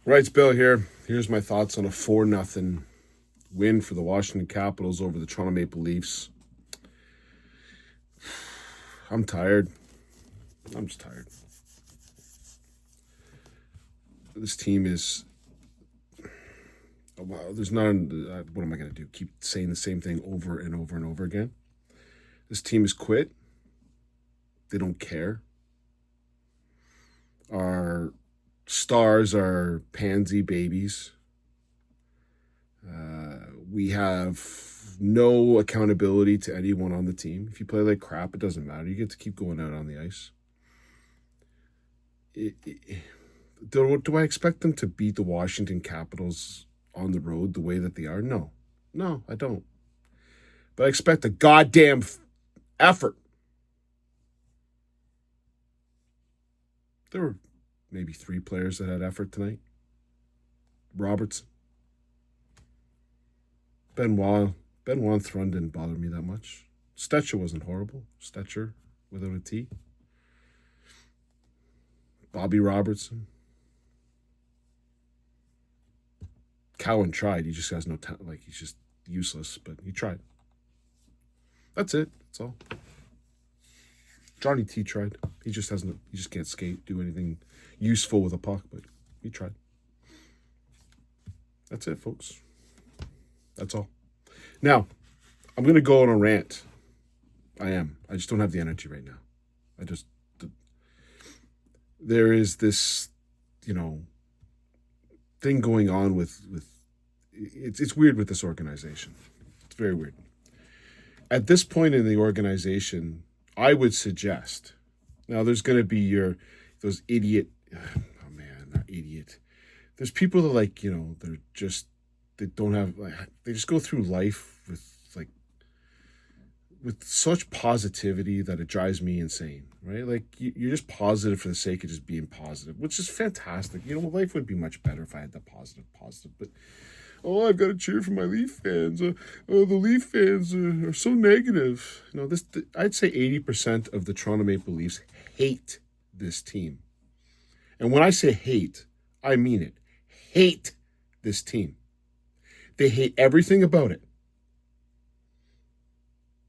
Right, it's Bill here. Here's my thoughts on a 4-0 win for the Washington Capitals over the Toronto Maple Leafs. I'm tired. I'm just tired. This team is. Well, there's not. What am I going to do? Keep saying the same thing over and over and over again? This team has quit. They don't care. Our stars are pansy babies. We have no accountability to anyone on the team. If you play like crap, it doesn't matter. You get to keep going out on the ice. Do I expect them to beat the Washington Capitals on the road the way that they are? No. No, I don't. But I expect a goddamn effort. There were maybe 3 players that had effort tonight. Robertson. Benoit and Thrun didn't bother me that much. Stetcher wasn't horrible. Stetcher without a T. Bobby Robertson. Cowan tried. He just has no talent. Like, he's just useless, but he tried. That's it. That's all. Johnny T tried. He just can't skate, do anything useful with a puck, but he tried. That's it, folks. That's all. Now, I'm going to go on a rant. I am. I just don't have the energy right now. There is this, thing going on with it's weird with this organization. It's very weird. At this point in the organization, I would suggest, now there's going to be those idiot, oh man, not idiot. There's people that they don't have, they just go through life with such positivity that it drives me insane, right? Like, you're just positive for the sake of just being positive, which is fantastic. Life would be much better if I had the positive, but, I've got to cheer for my Leaf fans. The Leaf fans are so negative. I'd say 80% of the Toronto Maple Leafs hate this team. And when I say hate, I mean it. Hate this team. They hate everything about it.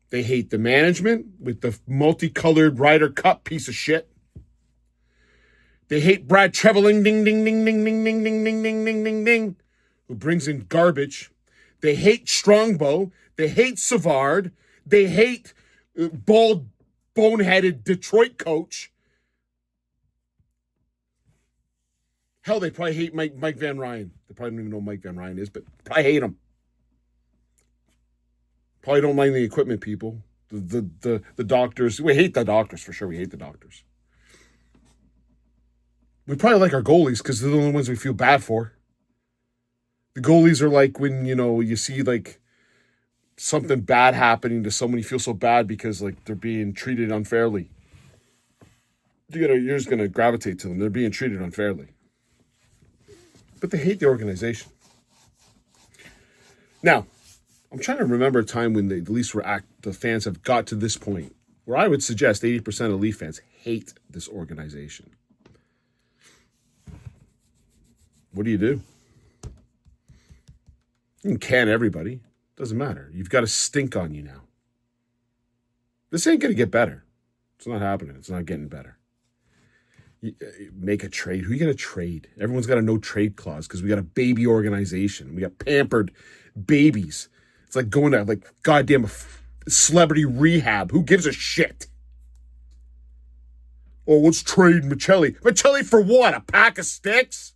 They hate the management with the multicolored Ryder Cup piece of shit. They hate Brad Treveling, ding, ding, ding, ding, ding, ding, ding, ding, ding, ding, ding, ding, who brings in garbage. They hate Strongbow. They hate Savard. They hate bald, boneheaded Detroit coach. Hell, they probably hate Mike Van Ryn. They probably don't even know who Mike Van Ryn is, but probably hate him. Probably don't mind the equipment people. The doctors. We hate the doctors, for sure. We hate the doctors. We probably like our goalies because they're the only ones we feel bad for. The goalies are like when, you see like something bad happening to someone, you feel so bad because like they're being treated unfairly. You're just going to gravitate to them. They're being treated unfairly. But they hate the organization. Now, I'm trying to remember a time when the fans have got to this point where I would suggest 80% of Leaf fans hate this organization. What do? You can can everybody. Doesn't matter. You've got a stink on you now. This ain't going to get better. It's not happening. It's not getting better. Make a trade. Who are you going to trade? Everyone's got a no trade clause because we got a baby organization. We got pampered babies. It's like going to goddamn celebrity rehab. Who gives a shit? Oh, let's trade Michelli. Michelli for what? A pack of sticks?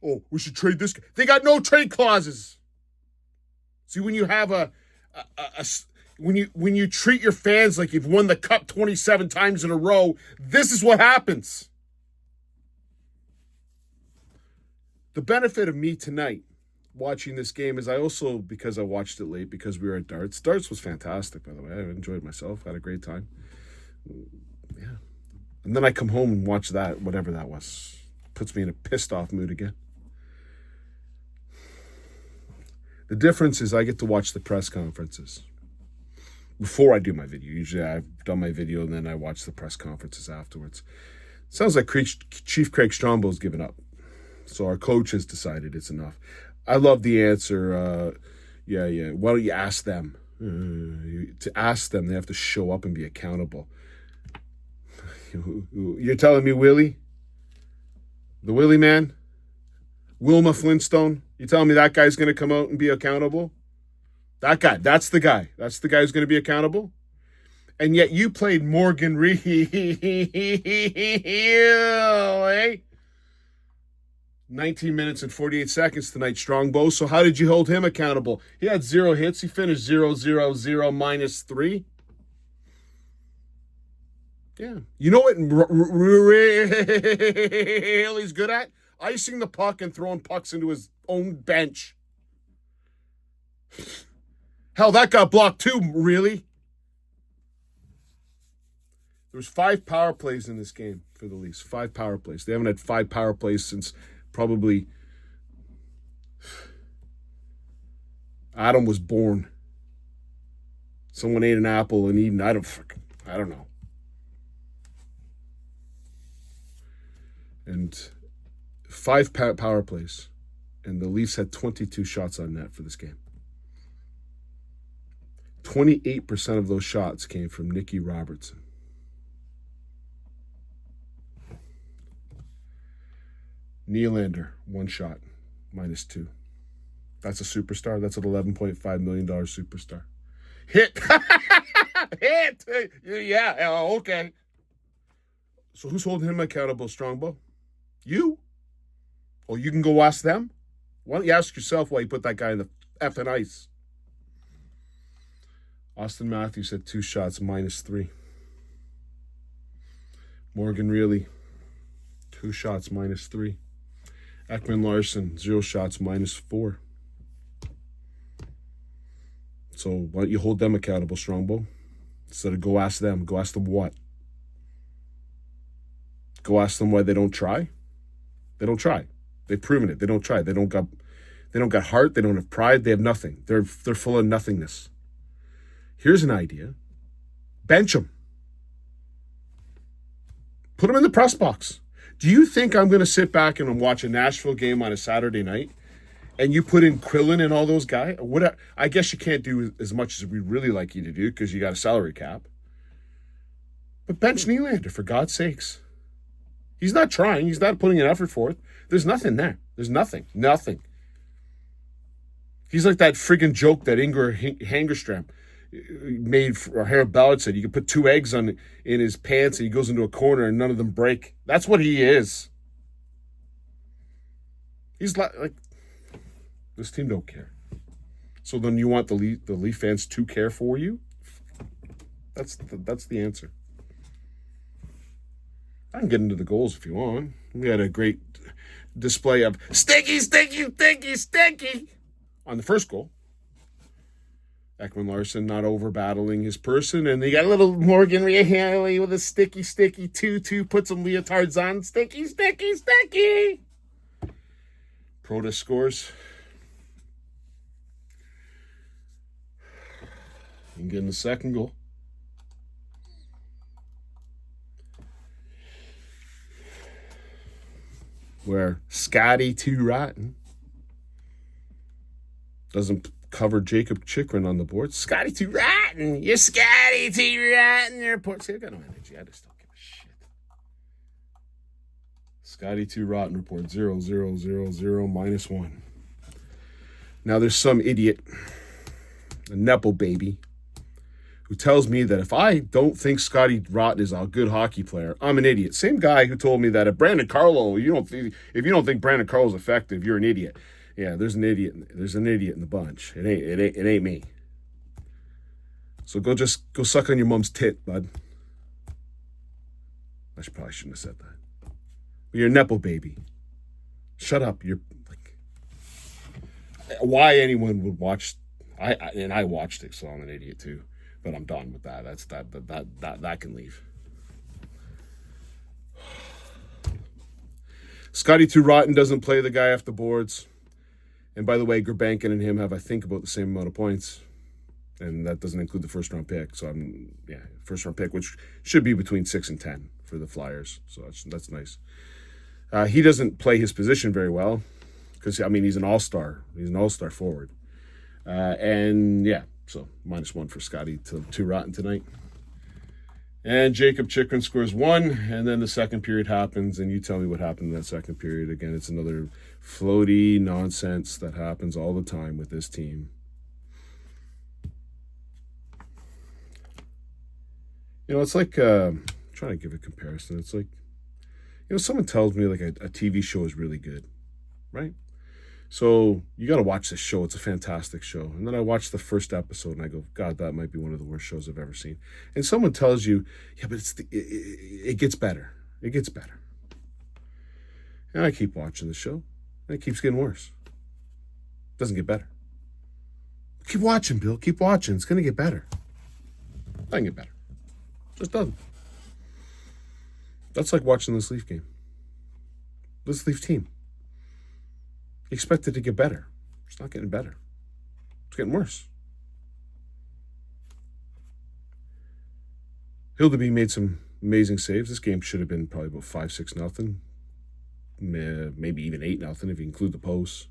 Oh, we should trade this guy. They got no trade clauses. See, when you have when you treat your fans like you've won the cup 27 times in a row, this is what happens. The benefit of me tonight watching this game is because I watched it late, because we were at darts. Darts was fantastic, by the way. I enjoyed myself. Had a great time. Yeah. And then I come home and watch that, whatever that was. Puts me in a pissed off mood again. The difference is I get to watch the press conferences before I do my video. Usually I've done my video and then I watch the press conferences afterwards. Sounds like Chief Craig Strombow's given up. So our coach has decided it's enough. I love the answer. Yeah. Why don't you ask them? To ask them, they have to show up and be accountable. You're telling me Willie? The Willie man? Wilma Flintstone? You telling me that guy's going to come out and be accountable? That guy. That's the guy. That's the guy who's going to be accountable? And yet you played Morgan Real, eh? 19 minutes and 48 seconds tonight, Strongbow. So how did you hold him accountable? He had 0 hits. He finished 0-0-0 -3. Yeah. You know what really he's good at? Icing the puck and throwing pucks into his own bench. Hell, that got blocked too, really. There was 5 power plays in this game for the Leafs. 5 power plays. They haven't had 5 power plays since probably Adam was born. Someone ate an apple and eaten. I don't know. And 5 power plays. And the Leafs had 22 shots on net for this game. 28% of those shots came from Nicky Robertson. Nylander, 1 shot, -2. That's a superstar. That's an $11.5 million superstar. Hit! Hit! Yeah, okay. So who's holding him accountable, Strongbow? You? Oh, you can go ask them? Why don't you ask yourself why you put that guy in the effing ice? Austin Matthews had 2 shots, -3. Morgan Reilly, 2 shots, -3. Ekman Larson, 0 shots, -4. So why don't you hold them accountable, Strongbow? Instead of go ask them. Go ask them what? Go ask them why they don't try? They don't try. They've proven it. They don't try. They don't got heart. They don't have pride. They have nothing. They're full of nothingness. Here's an idea. Bench them. Put them in the press box. Do you think I'm going to sit back and watch a Nashville game on a Saturday night and you put in Quillen and all those guys? I guess you can't do as much as we'd really like you to do because you got a salary cap. But bench Nylander, for God's sakes. He's not trying. He's not putting an effort forth. There's nothing there. There's nothing. Nothing. He's like that friggin' joke that Ingvar Hangerstram made, or Harold Ballard said, you could put 2 eggs in his pants and he goes into a corner and none of them break. That's what he is. He's like this team don't care. So then you want the Leaf fans to care for you? That's the answer. I can get into the goals if you want. We had a great display of stinky on the first goal. Ekman Larson not over battling his person, and they got a little Morgan Reilly with a sticky 2-2, put some leotards on. Sticky. Protas scores. And getting the second goal. Where Scotty Too Rotten doesn't cover Jacob Chikrin on the board. Scotty Too Rotten. You're Scotty Too Rotten. Report. See, I got no energy. I just don't give a shit. Scotty Too Rotten report 0-0-0-0 -1. Now there's some idiot, a Nepo baby, who tells me that if I don't think Scotty Rotten is a good hockey player, I'm an idiot. Same guy who told me that if Brandon Carlo, if you don't think Brandon Carlo's effective, you're an idiot. Yeah, there's an idiot. There's an idiot in the bunch. It ain't me. So go suck on your mom's tit, bud. Probably shouldn't have said that. But you're a Nepo baby. Shut up. You're like, why anyone would watch? I watched it, so I'm an idiot too. But I'm done with that. That can leave. Scotty Too Rotten doesn't play the guy off the boards. And by the way, Gurbankin and him have, I think, about the same amount of points. And that doesn't include the first round pick. So first round pick, which should be between 6 and 10 for the Flyers. So that's nice. He doesn't play his position very well because, I mean, he's an all-star. He's an all-star forward. And, yeah, so -1 for Scotty to Rotten tonight. And Jacob Chikrin scores 1, and then the second period happens, and you tell me what happened in that second period. Again, it's another floaty nonsense that happens all the time with this team. You know, it's like, I'm trying to give a comparison. It's like, you know, someone tells me like a TV show is really good, right? So you got to watch this show. It's a fantastic show. And then I watch the first episode and I go, God, that might be one of the worst shows I've ever seen. And someone tells you, yeah, but it gets better. It gets better. And I keep watching the show and it keeps getting worse. It doesn't get better. Keep watching, Bill. Keep watching. It's going to get better. It doesn't get better. It just doesn't. That's like watching this Leaf game. This Leaf team. You expect it to get better. It's not getting better. It's getting worse. Hildeby made some amazing saves. This game should have been probably about 5-6-0. Maybe even 8-0 if you include the posts.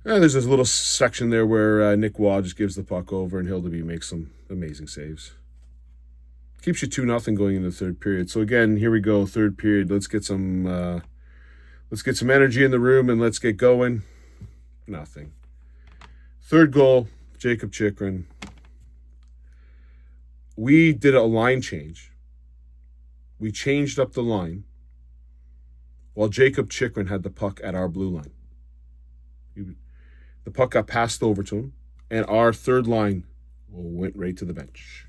There's this little section there where Nick Waugh just gives the puck over and Hildeby makes some amazing saves. Keeps you 2-0 going into the third period. So again, here we go, third period. Let's get some energy in the room and let's get going. Nothing. Third goal, Jacob Chikrin. We did a line change. We changed up the line while Jacob Chikrin had the puck at our blue line. The puck got passed over to him, and our third line went right to the bench.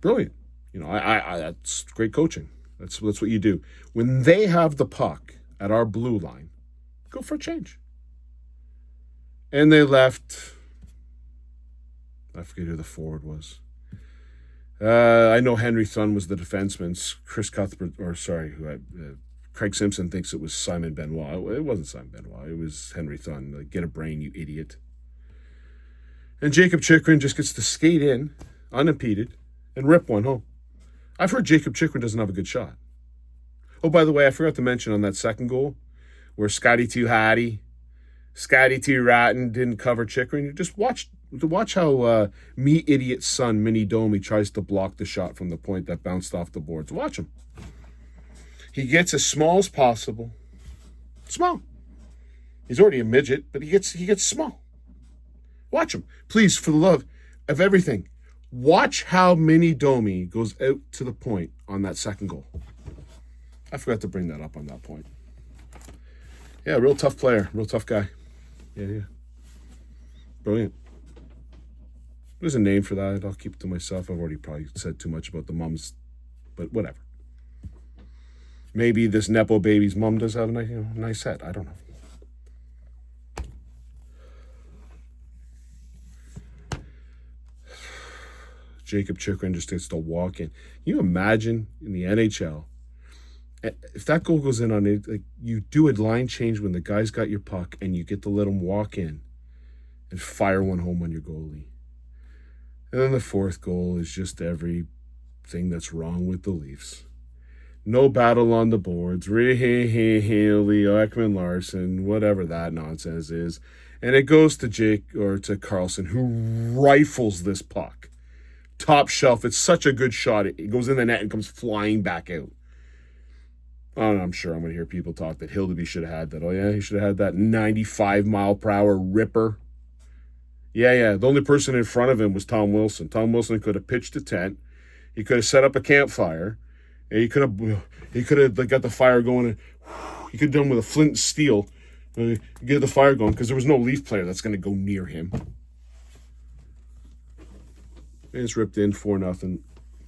Brilliant. You know, I that's great coaching. That's what you do. When they have the puck at our blue line, go for a change. And they left. I forget who the forward was. I know Henry Thun was the defenseman. Craig Simpson thinks it was Simon Benoit. It wasn't Simon Benoit. It was Henry Thun. Like, get a brain, you idiot. And Jacob Chikrin just gets to skate in, unimpeded, and rip one home. I've heard Jacob Chikrin doesn't have a good shot. Oh, by the way, I forgot to mention on that second goal where Scotty T. Rotten didn't cover Chikrin. Just watch how me idiot son, Mini Domi, tries to block the shot from the point that bounced off the boards. Watch him. He gets as small as possible. Small. He's already a midget, but he gets small. Watch him. Please, for the love of everything, watch how Mini Domi goes out to the point on that second goal. I forgot to bring that up on that point. Yeah, real tough player. Real tough guy. Yeah. Brilliant. There's a name for that. I'll keep it to myself. I've already probably said too much about the mums, but whatever. Maybe this Nepo baby's mom does have a nice head. I don't know. Jacob Chikrin just gets to walk in. Can you imagine in the NHL, if that goal goes in on it, like, you do a line change when the guy's got your puck and you get to let him walk in and fire one home on your goalie. And then the fourth goal is just everything that's wrong with the Leafs. No battle on the boards. Haley, Ekman Larson, whatever that nonsense is. And it goes to to Carlson, who rifles this puck. Top shelf. It's such a good shot. It goes in the net and comes flying back out. I'm sure I'm going to hear people talk that Hildeby should have had that. Oh, yeah, he should have had that 95-mile-per-hour ripper. Yeah. The only person in front of him was Tom Wilson. Tom Wilson could have pitched a tent. He could have set up a campfire. And he could have got the fire going. And he could have done with a flint and steel. Get the fire going because there was no Leaf player that's going to go near him. And it's ripped in 4-0.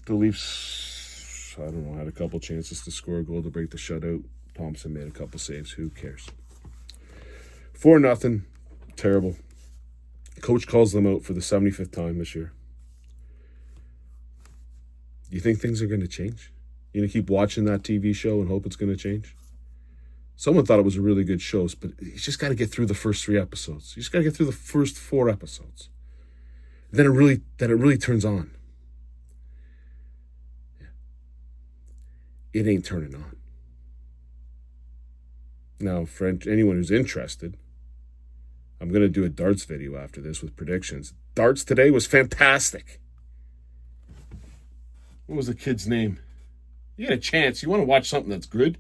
The Leafs, I don't know, had a couple chances to score a goal to break the shutout. Thompson made a couple saves. Who cares? 4-0. Terrible. Coach calls them out for the 75th time this year. Do you think things are going to change? You going to keep watching that TV show and hope it's going to change? Someone thought it was a really good show, but you just got to get through the first 3 episodes. You just got to get through the first 4 episodes. Then it really turns on. Yeah. it ain't turning on. Now, for anyone who's interested, I'm going to do a darts video after this with predictions. Darts today was fantastic. What was the kid's name? You get a chance. You want to watch something that's good?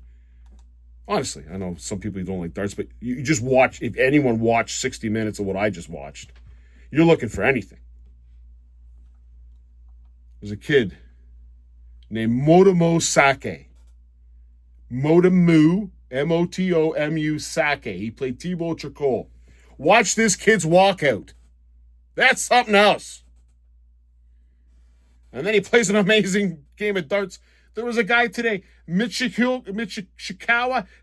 Honestly, I know some people don't like darts, but you just watch. If anyone watched 60 minutes of what I just watched, you're looking for anything. There's a kid named Motomu Sake. Motomu, Motomu Sake. He played Thibaut Tricot. Watch this kid's walkout. That's something else. And then he plays an amazing game of darts. There was a guy today, Michikawa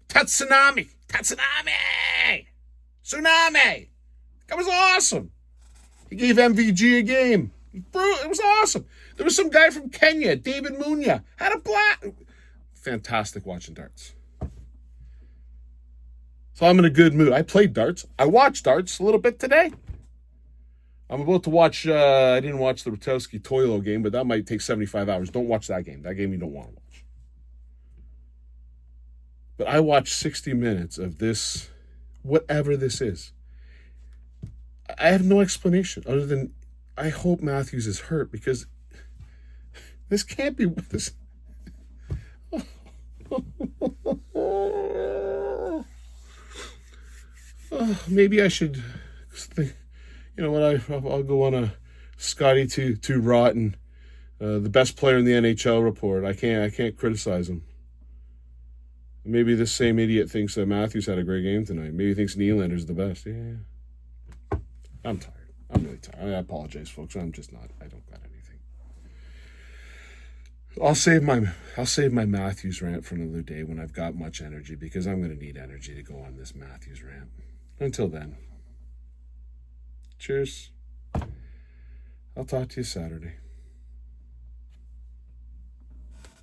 Tatsunami. Tsunami. That was awesome. He gave MVG a game. It was awesome. There was some guy from Kenya, David Munya. Had a blast. Fantastic watching darts. So I'm in a good mood. I played darts. I watched darts a little bit today. I'm about to watch, I didn't watch the Rutowski-Toilo game, but that might take 75 hours. Don't watch that game. That game you don't want to watch. But I watched 60 minutes of this, whatever this is. I have no explanation other than I hope Matthews is hurt because this can't be this. Maybe I should think, you know what, I'll go on a Scotty to Rotten, the best player in the NHL report. I can't criticize him. Maybe this same idiot thinks that Matthews had a great game tonight. Maybe he thinks Nylander's the best. Yeah. I'm tired. I'm really tired. I apologize, folks. I'm just not. I don't got anything. I'll save my Matthews rant for another day when I've got much energy because I'm going to need energy to go on this Matthews rant. Until then, cheers. I'll talk to you Saturday.